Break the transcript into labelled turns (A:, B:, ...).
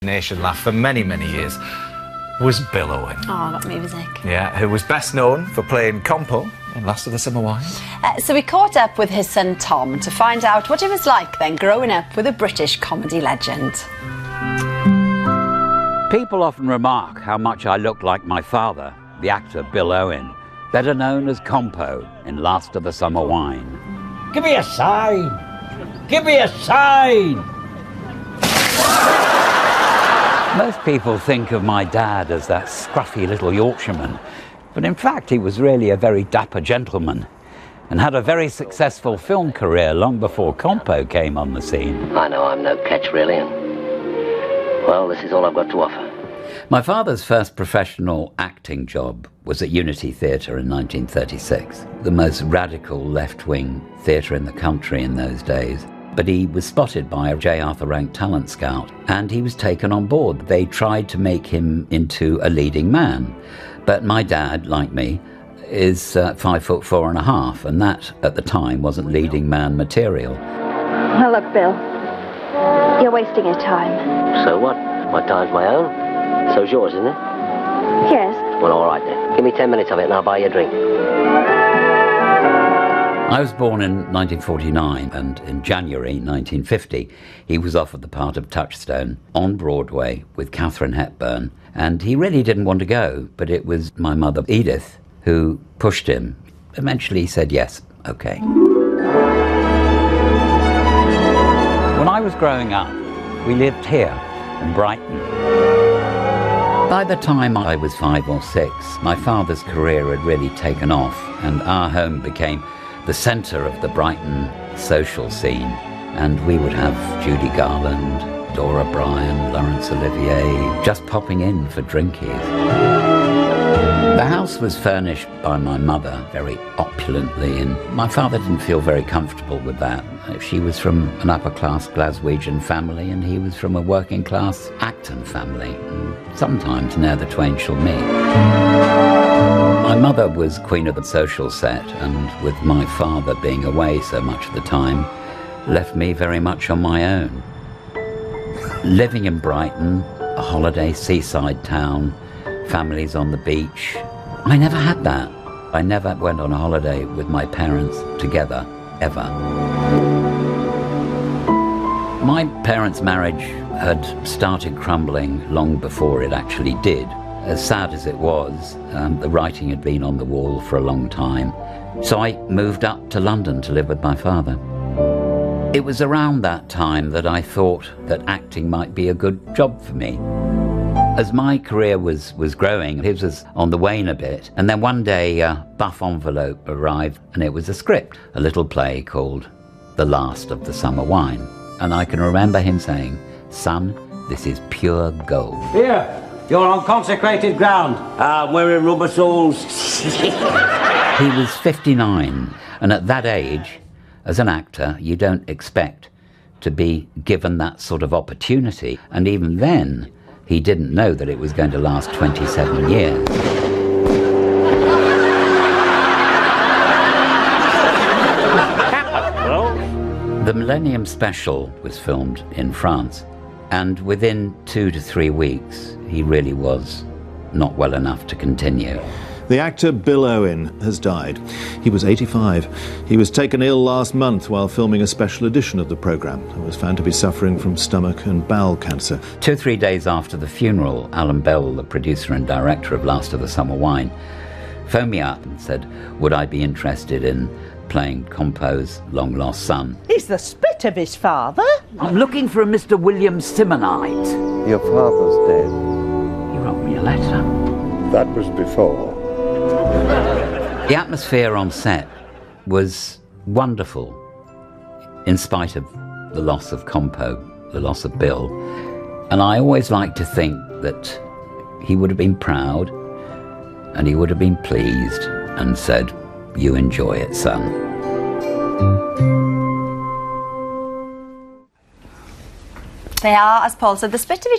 A: nation laugh for many, many years was Bill Owen.
B: Oh, that music.
A: Yeah, who was best known for playing Compo in Last of the Summer Wine.
B: So we caught up with his son Tom to find out what it was like then growing up with a British comedy legend.
C: People often remark how much I look like my father, the actor Bill Owen, better known as Compo in Last of the Summer Wine.
D: Give me a sign! Give me a sign!
C: Most people think of my dad as that scruffy little Yorkshireman, but in fact he was really a very dapper gentleman and had a very successful film career long before Compo came on the scene.
E: I know I'm no catch really, and well, this is all I've got to offer.
C: My father's first professional acting job was at Unity Theatre in 1936, the most radical left-wing theatre in the country in those days. But he was spotted by a J. Arthur Rank talent scout, and he was taken on board. They tried to make him into a leading man. But my dad, like me, is 5'4.5", and that, at the time, wasn't leading man material.
F: Well, look, Bill, you're wasting your time.
E: So what? My time's my own. So's yours, isn't it?
F: Yes.
E: Well, all right then. Give me 10 minutes of it and I'll buy you a drink.
C: I was born in 1949, and in January 1950 he was offered the part of Touchstone on Broadway with Katharine Hepburn, and he really didn't want to go, but it was my mother Edith who pushed him. Eventually he said yes, okay. When I was growing up, we lived here in Brighton. By the time I was 5 or 6, my father's career had really taken off, and our home became the centre of the Brighton social scene, and we would have Judy Garland, Dora Bryan, Laurence Olivier just popping in for drinkies. The house was furnished by my mother very opulently, and my father didn't feel very comfortable with that. She was from an upper-class Glaswegian family, and he was from a working-class Acton family, and sometimes ne'er the twain shall meet. My mother was queen of the social set, and with my father being away so much of the time, left me very much on my own. Living in Brighton, a holiday seaside town, families on the beach, I never had that. I never went on a holiday with my parents together, ever. My parents' marriage had started crumbling long before it actually did. As sad as it was, the writing had been on the wall for a long time. So I moved up to London to live with my father. It was around that time that I thought that acting might be a good job for me. As my career was growing, his was on the wane a bit. And then one day a buff envelope arrived, and it was a script, a little play called The Last of the Summer Wine. And I can remember him saying, "Son, this is pure gold."
D: Here, you're on consecrated ground. I'm wearing rubber soles.
C: He was 59, and at that age, as an actor, you don't expect to be given that sort of opportunity. And even then, he didn't know that it was going to last 27 years. The Millennium Special was filmed in France, and within 2 to 3 weeks, he really was not well enough to continue.
G: The actor Bill Owen has died. He was 85. He was taken ill last month while filming a special edition of the programme and was found to be suffering from stomach and bowel cancer.
C: 2 or 3 days after the funeral, Alan Bell, the producer and director of Last of the Summer Wine, phoned me up and said, would I be interested in playing Compo's long-lost son.
H: He's the spit of his father.
C: I'm looking for a Mr. William Simonite.
I: Your father's dead.
C: He wrote me a letter.
I: That was before.
C: The atmosphere on set was wonderful, in spite of the loss of Compo, the loss of Bill. And I always like to think that he would have been proud and he would have been pleased and said, "You enjoy it, son."
B: They are, as Paul said, the spit of each